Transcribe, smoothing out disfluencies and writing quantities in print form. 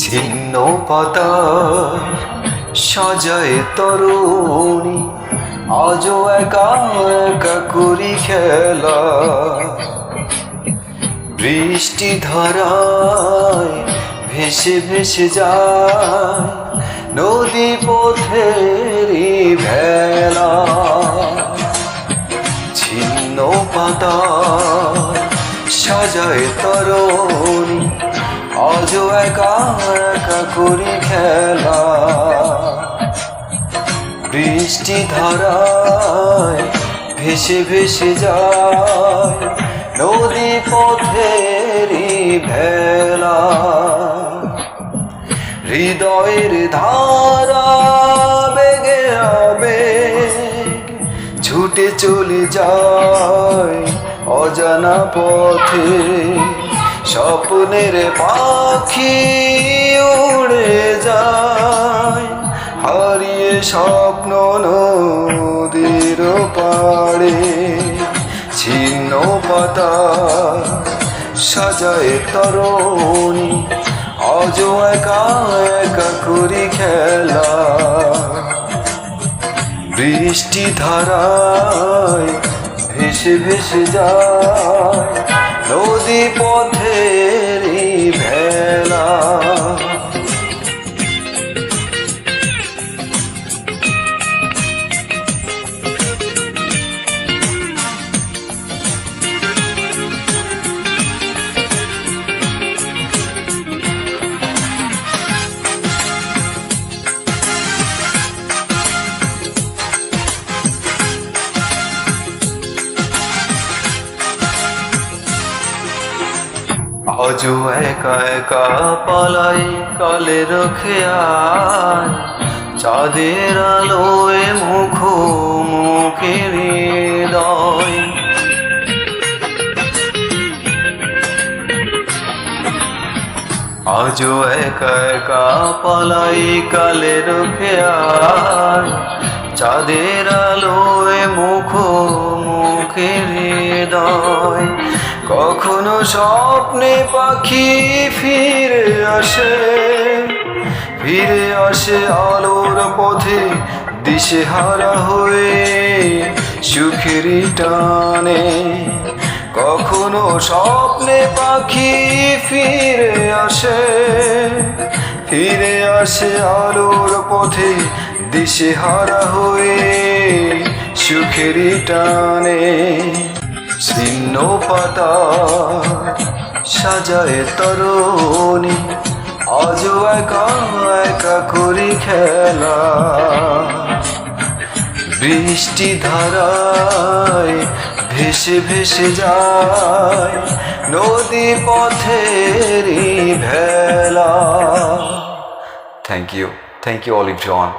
ছিন্ন পাতার সাজায় তরুণী, আজও একা একা করি খেলা। বৃষ্টি ধারায় ভেসে ভেসে যায় নদী পথেরই ভেলা। ছিন্ন পাতার সাজায় তরুণী, আজও একা একা করি খেলা। বৃষ্টি ধারায় ভেসে ভেসে যায় নদী পথেরই ভেলা। হৃদয়ের ধারা বেগে আবেগ ছুটে চলে যায় অজানা পথে। স্বপ্নের পাখি উড়ে যায় হারিয়ে স্বপ্ন নদীর পাড়ে। ছিন্ন পাতা সাজায় তরুণী, আজও একা একা করি খেলা। বৃষ্টি ধারায় ভেসে ভেসে যায় নদী পথেরই ভেলা। আজও একা একা পালাই কালের খেয়াল, চাঁদের আলোয় মুখোমুখি হৃদয়। আজও একা একা পালাই কালের খেয়াল, চাঁদের আলোয় মুখোমুখি হৃদয়। কখনো স্বপ্নে পাখি ফিরে আসে আলোর পথে দিশেহারা হয়ে সুখেরই টানে। কখনো স্বপ্নে পাখি ফিরে আসে আলোর পথে দিশেহারা হয়ে সুখেরই টানে। ছিন্ন পাতা সাজায় তরুণী, আজও একা একা করি খেলা। বৃষ্টি ধারায় ভেসে ভেসে যায় নদী পথেরই ভেলা। Thank you, Olive John.